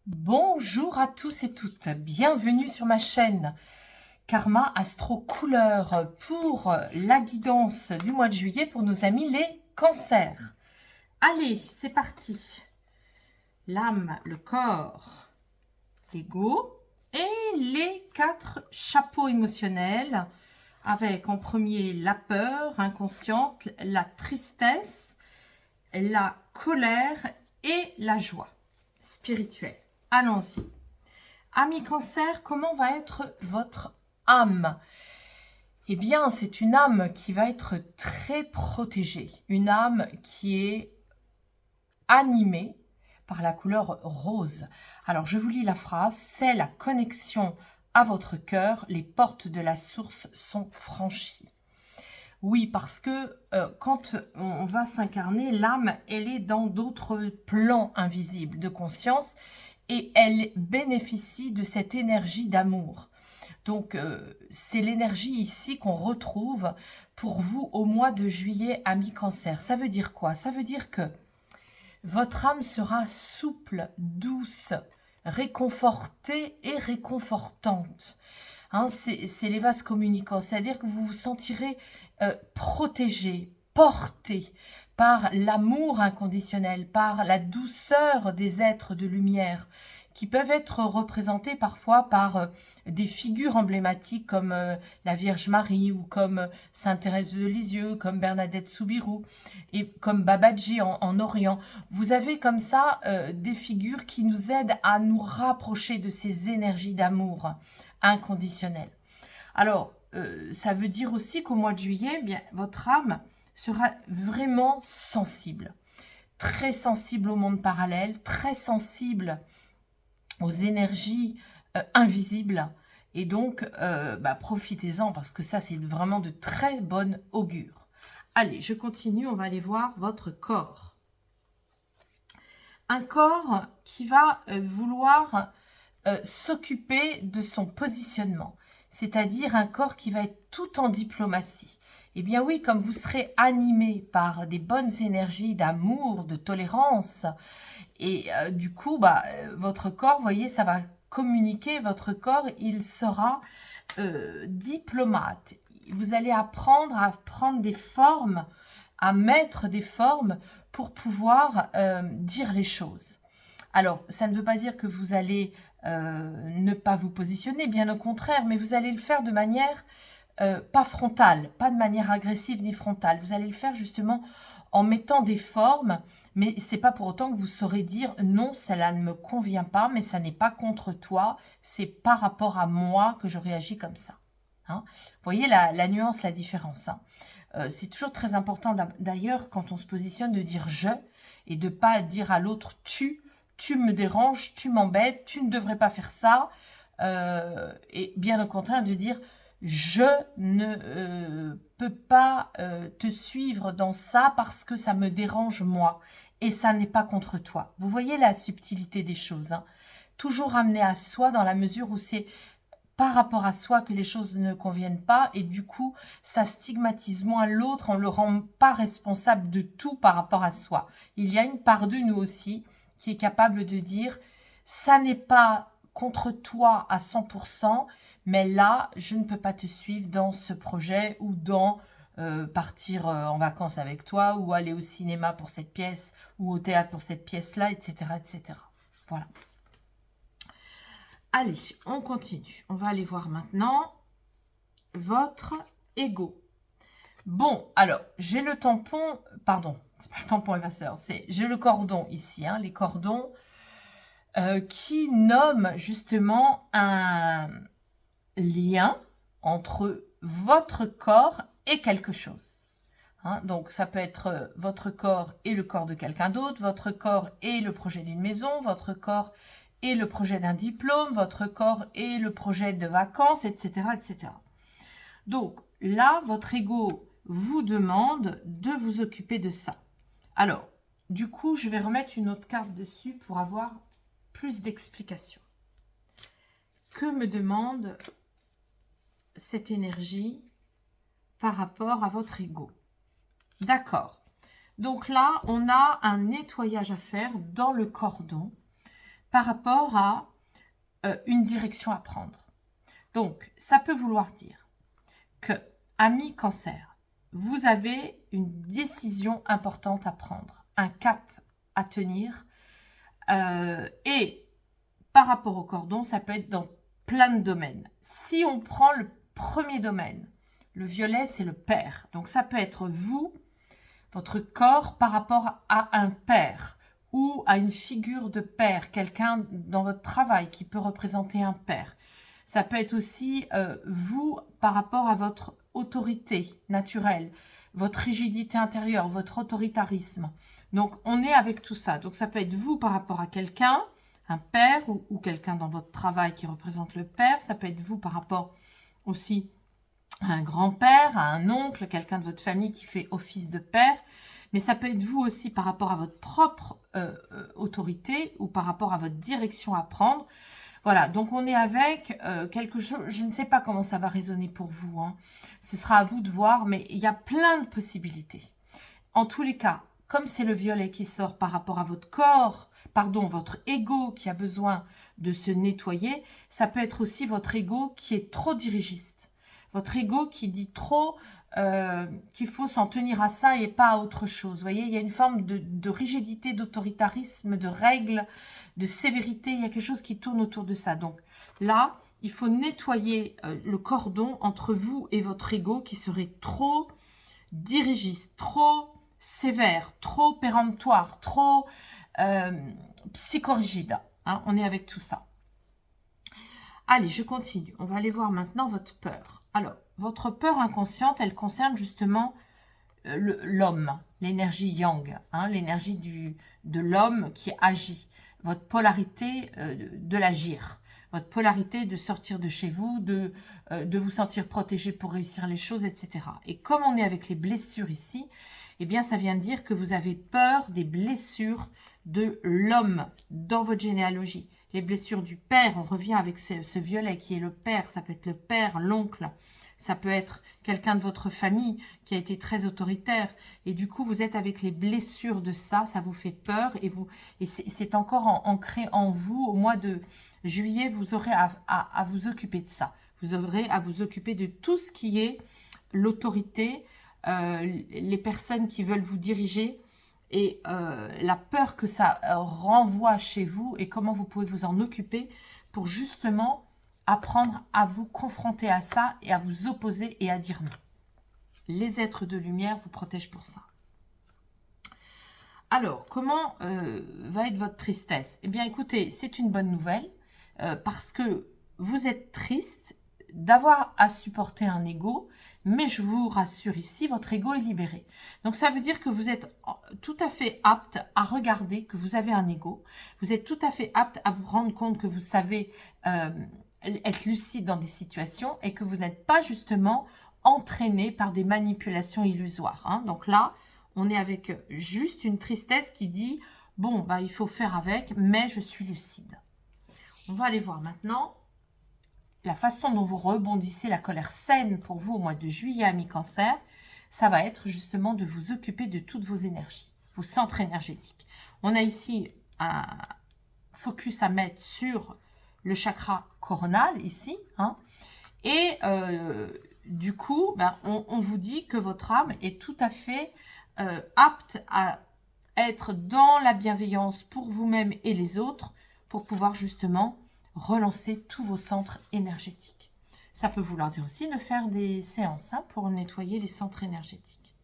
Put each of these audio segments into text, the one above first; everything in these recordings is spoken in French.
Bonjour à tous et toutes, bienvenue sur ma chaîne Karma Astro Couleur pour la guidance du mois de juillet pour nos amis les cancers. Allez, c'est parti. L'âme, le corps, l'ego et les 4 chapeaux émotionnels avec en premier la peur inconsciente, la tristesse, la colère et la joie spirituelle. Allons-y. Ami Cancer, comment va être votre âme? Eh bien, c'est une âme qui va être très protégée. Une âme qui est animée par la couleur rose. Alors, je vous lis la phrase. C'est la connexion à votre cœur. Les portes de la source sont franchies. Oui, parce que quand on va s'incarner, l'âme, elle est dans d'autres plans invisibles de conscience et elle bénéficie de cette énergie d'amour. Donc, c'est l'énergie ici qu'on retrouve pour vous au mois de juillet, ami Cancer. Ça veut dire quoi? Ça veut dire que votre âme sera souple, douce, réconfortée et réconfortante. Hein, c'est les vases communicants, c'est-à-dire que vous vous sentirez protégé, porté par l'amour inconditionnel, par la douceur des êtres de lumière, qui peuvent être représentés parfois par des figures emblématiques comme la Vierge Marie ou comme Sainte Thérèse de Lisieux, comme Bernadette Soubirous et comme Babaji en Orient. Vous avez comme ça des figures qui nous aident à nous rapprocher de ces énergies d'amour inconditionnel. Alors, ça veut dire aussi qu'au mois de juillet, bien, votre âme sera vraiment sensible. Très sensible au monde parallèle, très sensible aux énergies invisibles. Et donc, profitez-en parce que ça, c'est vraiment de très bonne augure. Allez, je continue, on va aller voir votre corps. Un corps qui va vouloir s'occuper de son positionnement, c'est-à-dire un corps qui va être tout en diplomatie. Eh bien oui, comme vous serez animé par des bonnes énergies d'amour, de tolérance, et du coup, votre corps, vous voyez, ça va communiquer, votre corps, il sera diplomate. Vous allez apprendre à prendre des formes, à mettre des formes pour pouvoir dire les choses. Alors, ça ne veut pas dire que vous allez ne pas vous positionner, bien au contraire, mais vous allez le faire de manière pas frontale, pas de manière agressive ni frontale. Vous allez le faire justement en mettant des formes, mais c'est pas pour autant que vous saurez dire non, cela ne me convient pas, mais ça n'est pas contre toi, c'est par rapport à moi que je réagis comme ça. Hein, vous voyez la nuance, la différence. Hein. C'est toujours très important d'ailleurs quand on se positionne de dire je et de pas dire à l'autre tu me déranges, tu m'embêtes, tu ne devrais pas faire ça. Et bien au contraire de dire je ne peux pas te suivre dans ça parce que ça me dérange moi. Et ça n'est pas contre toi. Vous voyez la subtilité des choses. Hein. Toujours ramener à soi dans la mesure où c'est par rapport à soi que les choses ne conviennent pas et du coup, ça stigmatise moins l'autre, on ne le rend pas responsable de tout par rapport à soi. Il y a une part de nous aussi qui est capable de dire ça n'est pas contre toi à 100%, mais là, je ne peux pas te suivre dans ce projet ou dans partir en vacances avec toi ou aller au cinéma pour cette pièce ou au théâtre pour cette pièce-là, etc., etc. Voilà. Allez, on continue. On va aller voir maintenant votre ego. Bon, alors, j'ai le tampon, pardon, c'est pas le tampon évasseur, j'ai le cordon ici, hein, les cordons qui nomment justement un lien entre votre corps et quelque chose. Hein, donc, ça peut être votre corps et le corps de quelqu'un d'autre, votre corps et le projet d'une maison, votre corps et le projet d'un diplôme, votre corps et le projet de vacances, etc., etc. Donc, là, votre ego vous demande de vous occuper de ça. Alors, du coup, je vais remettre une autre carte dessus pour avoir plus d'explications. Que me demande cette énergie par rapport à votre ego? D'accord. Donc là, on a un nettoyage à faire dans le cordon par rapport à une direction à prendre. Donc, ça peut vouloir dire que, amis Cancer, vous avez une décision importante à prendre, un cap à tenir. Et par rapport au cordon, ça peut être dans plein de domaines. Si on prend le premier domaine, le violet, c'est le père. Donc, ça peut être vous, votre corps par rapport à un père ou à une figure de père, quelqu'un dans votre travail qui peut représenter un père. Ça peut être aussi vous par rapport à votre autorité naturelle, votre rigidité intérieure, votre autoritarisme. Donc, on est avec tout ça. Donc, ça peut être vous par rapport à quelqu'un, un père ou quelqu'un dans votre travail qui représente le père. Ça peut être vous par rapport aussi à un grand-père, à un oncle, quelqu'un de votre famille qui fait office de père. Mais ça peut être vous aussi par rapport à votre propre autorité ou par rapport à votre direction à prendre. Voilà, donc on est avec quelque chose, je ne sais pas comment ça va résonner pour vous, hein. Ce sera à vous de voir, mais il y a plein de possibilités. En tous les cas, comme c'est le violet qui sort par rapport à votre corps, pardon, votre ego qui a besoin de se nettoyer, ça peut être aussi votre ego qui est trop dirigiste. Votre ego qui dit trop qu'il faut s'en tenir à ça et pas à autre chose. Vous voyez, il y a une forme de rigidité, d'autoritarisme, de règles, de sévérité. Il y a quelque chose qui tourne autour de ça. Donc là, il faut nettoyer le cordon entre vous et votre ego qui serait trop dirigiste, trop sévère, trop péremptoire, trop psychorigide. Hein, on est avec tout ça. Allez, je continue. On va aller voir maintenant votre peur. Alors, votre peur inconsciente, elle concerne justement l'homme, l'énergie yang, hein, l'énergie de l'homme qui agit, votre polarité de l'agir, votre polarité de sortir de chez vous, de vous sentir protégé pour réussir les choses, etc. Et comme on est avec les blessures ici, eh bien, ça vient dire que vous avez peur des blessures de l'homme dans votre généalogie. Les blessures du père, on revient avec ce violet qui est le père, ça peut être le père, l'oncle, ça peut être quelqu'un de votre famille qui a été très autoritaire. Et du coup, vous êtes avec les blessures de ça, ça vous fait peur. Et c'est encore ancré en vous. Au mois de juillet, vous aurez à vous occuper de ça. Vous aurez à vous occuper de tout ce qui est l'autorité, les personnes qui veulent vous diriger et la peur que ça renvoie chez vous et comment vous pouvez vous en occuper pour justement apprendre à vous confronter à ça et à vous opposer et à dire non. Les êtres de lumière vous protègent pour ça. Alors, comment va être votre tristesse? Eh bien, écoutez, c'est une bonne nouvelle parce que vous êtes triste d'avoir à supporter un ego, mais je vous rassure ici, votre ego est libéré. Donc, ça veut dire que vous êtes tout à fait apte à regarder que vous avez un ego. Vous êtes tout à fait apte à vous rendre compte que vous savez être lucide dans des situations et que vous n'êtes pas justement entraîné par des manipulations illusoires. Hein. Donc là, on est avec juste une tristesse qui dit « Bon, bah, il faut faire avec, mais je suis lucide. » On va aller voir maintenant la façon dont vous rebondissez la colère saine pour vous au mois de juillet à mi-cancer. Ça va être justement de vous occuper de toutes vos énergies, vos centres énergétiques. On a ici un focus à mettre sur le chakra coronal ici. Hein, et du coup, ben, on vous dit que votre âme est tout à fait apte à être dans la bienveillance pour vous-même et les autres pour pouvoir justement relancer tous vos centres énergétiques. Ça peut vouloir dire aussi de faire des séances hein, pour nettoyer les centres énergétiques.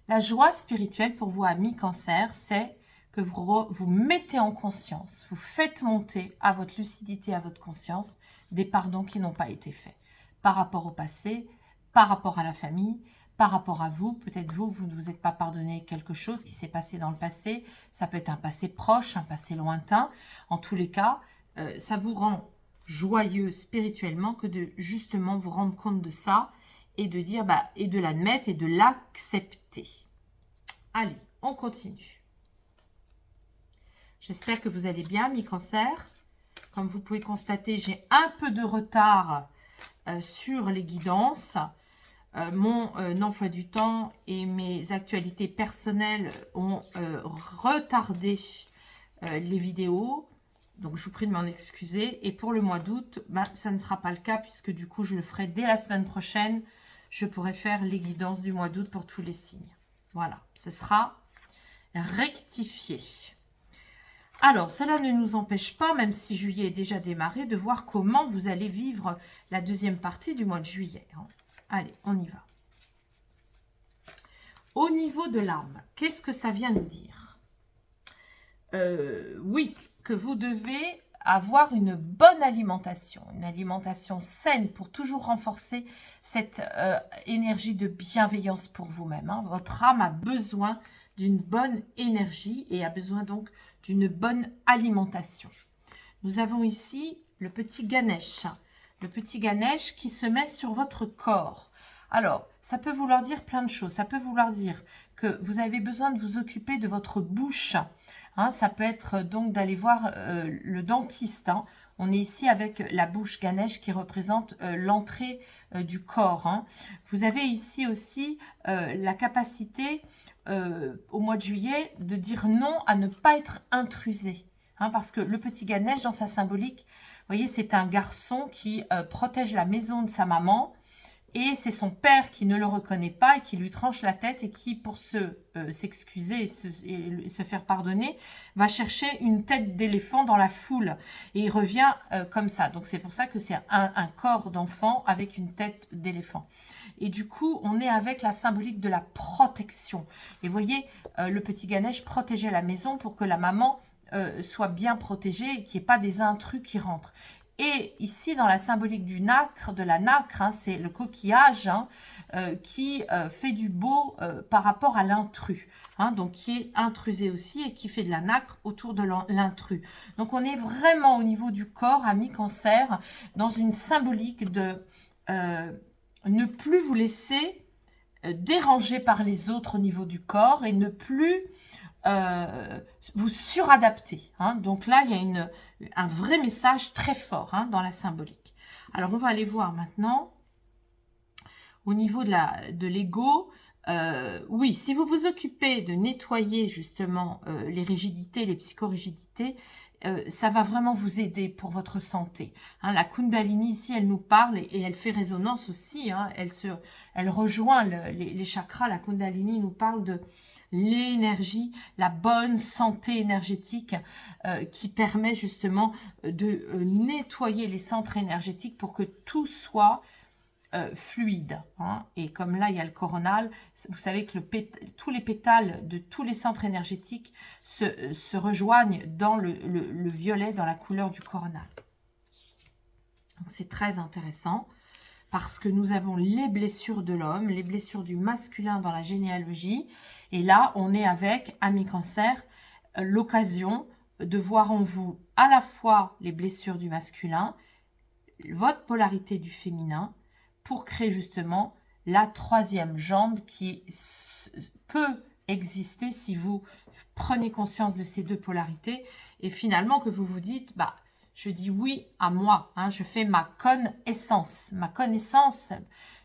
La joie spirituelle pour vous, amis cancer, c'est que vous mettez en conscience, vous faites monter à votre lucidité, à votre conscience, des pardons qui n'ont pas été faits. Par rapport au passé, par rapport à la famille, par rapport à vous. Peut-être vous ne vous êtes pas pardonné quelque chose qui s'est passé dans le passé. Ça peut être un passé proche, un passé lointain. En tous les cas, ça vous rend joyeux spirituellement que de justement vous rendre compte de ça et de dire, bah, et de l'admettre et de l'accepter. Allez, on continue. J'espère que vous allez bien, mi-cancer. Comme vous pouvez constater, j'ai un peu de retard sur les guidances. Mon emploi du temps et mes actualités personnelles ont retardé les vidéos. Donc, je vous prie de m'en excuser. Et pour le mois d'août, ben, ça ne sera pas le cas puisque du coup, je le ferai dès la semaine prochaine. Je pourrai faire les guidances du mois d'août pour tous les signes. Voilà, ce sera rectifié. Alors, cela ne nous empêche pas, même si juillet est déjà démarré, de voir comment vous allez vivre la deuxième partie du mois de juillet. Allez, on y va. Au niveau de l'âme, qu'est-ce que ça vient nous dire? Oui, que vous devez avoir une bonne alimentation, une alimentation saine pour toujours renforcer cette énergie de bienveillance pour vous-même. Votre âme a besoin d'une bonne énergie et a besoin donc d'une bonne alimentation. Nous avons ici le petit Ganesh. Le petit Ganesh qui se met sur votre corps. Alors, ça peut vouloir dire plein de choses. Ça peut vouloir dire que vous avez besoin de vous occuper de votre bouche. Ça peut être donc d'aller voir le dentiste. On est ici avec la bouche Ganesh qui représente l'entrée du corps. Vous avez ici aussi la capacité au mois de juillet de dire non à ne pas être intrusé. Parce que le petit Ganesh, dans sa symbolique, vous voyez, c'est un garçon qui protège la maison de sa maman. Et c'est son père qui ne le reconnaît pas et qui lui tranche la tête et qui, pour s'excuser et se faire pardonner, va chercher une tête d'éléphant dans la foule. Et il revient comme ça. Donc c'est pour ça que c'est un corps d'enfant avec une tête d'éléphant. Et du coup, on est avec la symbolique de la protection. Et vous voyez, le petit Ganesh protégeait la maison pour que la maman soit bien protégée et qu'il n'y ait pas des intrus qui rentrent. Et ici, dans la symbolique du nacre, de la nacre, c'est le coquillage qui fait du beau par rapport à l'intrus. Donc, qui est intrusé aussi et qui fait de la nacre autour de l'intrus. Donc, on est vraiment au niveau du corps, amis Cancer, dans une symbolique de ne plus vous laisser déranger par les autres au niveau du corps et ne plus vous suradapter. Donc là, il y a un vrai message très fort dans la symbolique. Alors, on va aller voir maintenant au niveau de l'ego. Oui, si vous vous occupez de nettoyer justement les rigidités, les psychorigidités, ça va vraiment vous aider pour votre santé. La Kundalini ici, elle nous parle et elle fait résonance aussi. Elle rejoint les chakras. La Kundalini nous parle de l'énergie, la bonne santé énergétique qui permet justement de nettoyer les centres énergétiques pour que tout soit fluide. Et comme là, il y a le coronal, vous savez que tous les pétales de tous les centres énergétiques se rejoignent dans le violet, dans la couleur du coronal. C'est très intéressant parce que nous avons les blessures de l'homme, les blessures du masculin dans la généalogie. Et là, on est avec, amis Cancer, l'occasion de voir en vous à la fois les blessures du masculin, votre polarité du féminin, pour créer justement la troisième jambe qui peut exister si vous prenez conscience de ces deux polarités et finalement que vous vous dites, je dis oui à moi, je fais ma connaissance,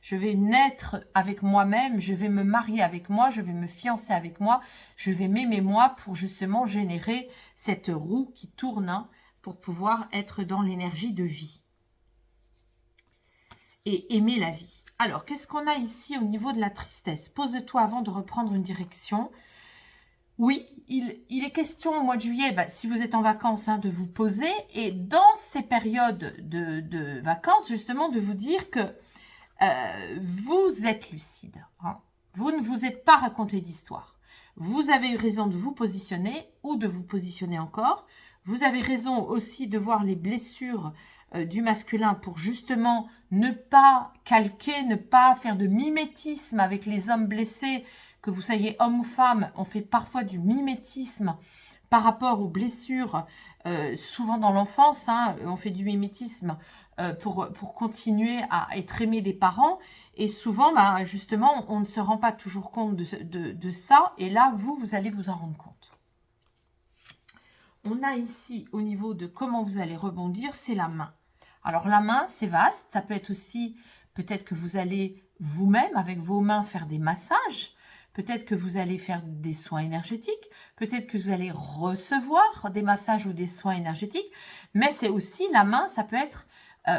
je vais naître avec moi-même, je vais me marier avec moi, je vais me fiancer avec moi, je vais m'aimer moi pour justement générer cette roue qui tourne pour pouvoir être dans l'énergie de vie et aimer la vie. Alors, qu'est-ce qu'on a ici au niveau de la tristesse? Pose-toi avant de reprendre une direction. Oui, il est question au mois de juillet, si vous êtes en vacances, de vous poser et dans ces périodes de vacances, justement, de vous dire que vous êtes lucide. Vous ne vous êtes pas raconté d'histoire. Vous avez eu raison de vous positionner ou de vous positionner encore. Vous avez raison aussi de voir les blessures du masculin pour justement ne pas calquer, ne pas faire de mimétisme avec les hommes blessés, que vous soyez homme ou femme, on fait parfois du mimétisme par rapport aux blessures, souvent dans l'enfance, on fait du mimétisme pour continuer à être aimé des parents, et souvent, justement, on ne se rend pas toujours compte de ça, et là, vous allez vous en rendre compte. On a ici, au niveau de comment vous allez rebondir, c'est la main. Alors, la main, c'est vaste, ça peut être aussi, peut-être que vous allez vous-même, avec vos mains, faire des massages. peut-être que vous allez faire des soins énergétiques, peut-être que vous allez recevoir des massages ou des soins énergétiques, mais c'est aussi la main, ça peut être,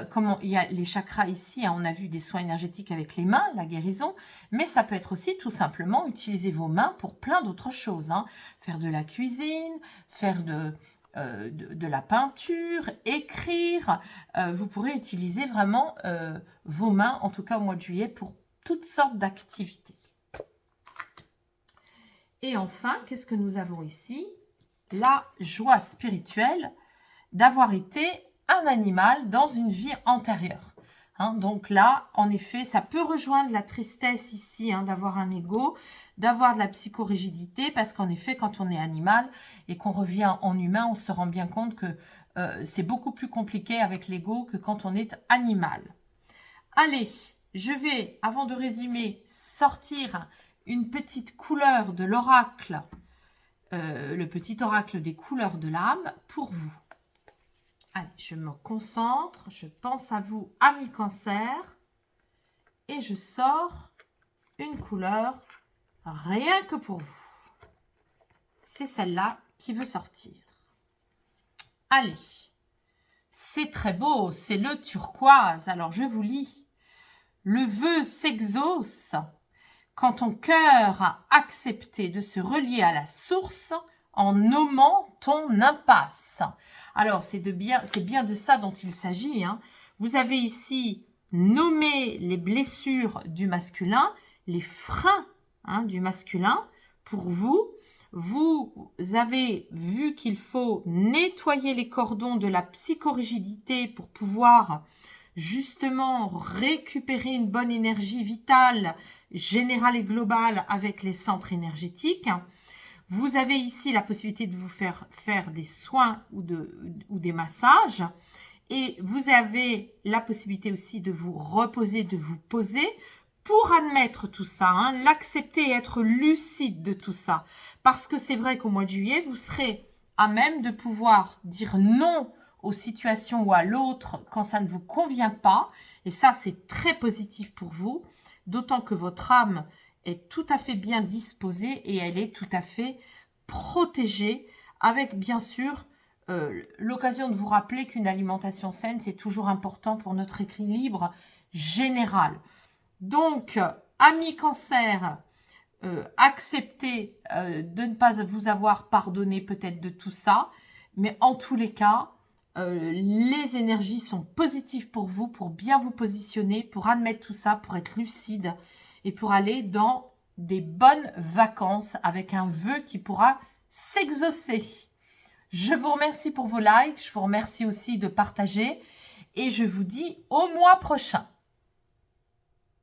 comme il y a les chakras ici, hein, on a vu des soins énergétiques avec les mains, la guérison, mais ça peut être aussi tout simplement utiliser vos mains pour plein d'autres choses, hein. Faire de la cuisine, faire de la peinture, écrire, vous pourrez utiliser vraiment vos mains, en tout cas au mois de juillet, pour toutes sortes d'activités. Et enfin, qu'est-ce que nous avons ici? La joie spirituelle d'avoir été un animal dans une vie antérieure. Hein, donc là, en effet, ça peut rejoindre la tristesse ici, hein, d'avoir un ego, d'avoir de la psychorigidité, parce qu'en effet, quand on est animal et qu'on revient en humain, on se rend bien compte que c'est beaucoup plus compliqué avec l'ego que quand on est animal. Allez, je vais, avant de résumer, sortir une petite couleur de l'oracle, le petit oracle des couleurs de l'âme pour vous. Allez, je me concentre, je pense à vous, amis Cancer, et je sors une couleur rien que pour vous. C'est celle-là qui veut sortir. Allez, c'est très beau, c'est le turquoise. Alors, je vous lis. Le vœu s'exauce quand ton cœur a accepté de se relier à la source en nommant ton impasse. Alors, c'est bien de ça dont il s'agit, hein. Vous avez ici nommé les blessures du masculin, les freins, hein, du masculin. Pour vous, vous avez vu qu'il faut nettoyer les cordons de la psychorigidité pour pouvoir justement récupérer une bonne énergie vitale, générale et globale avec les centres énergétiques. Vous avez ici la possibilité de vous faire des soins ou des massages. Et vous avez la possibilité aussi de vous reposer, de vous poser pour admettre tout ça, hein, l'accepter et être lucide de tout ça. Parce que c'est vrai qu'au mois de juillet, vous serez à même de pouvoir dire non aux situations ou à l'autre quand ça ne vous convient pas. Et ça, c'est très positif pour vous. D'autant que votre âme est tout à fait bien disposée et elle est tout à fait protégée avec, bien sûr, l'occasion de vous rappeler qu'une alimentation saine, c'est toujours important pour notre équilibre général. Donc, amis Cancer, acceptez de ne pas vous avoir pardonné peut-être de tout ça, mais en tous les cas, les énergies sont positives pour vous, pour bien vous positionner, pour admettre tout ça, pour être lucide et pour aller dans des bonnes vacances avec un vœu qui pourra s'exaucer. Je vous remercie pour vos likes, je vous remercie aussi de partager et je vous dis au mois prochain.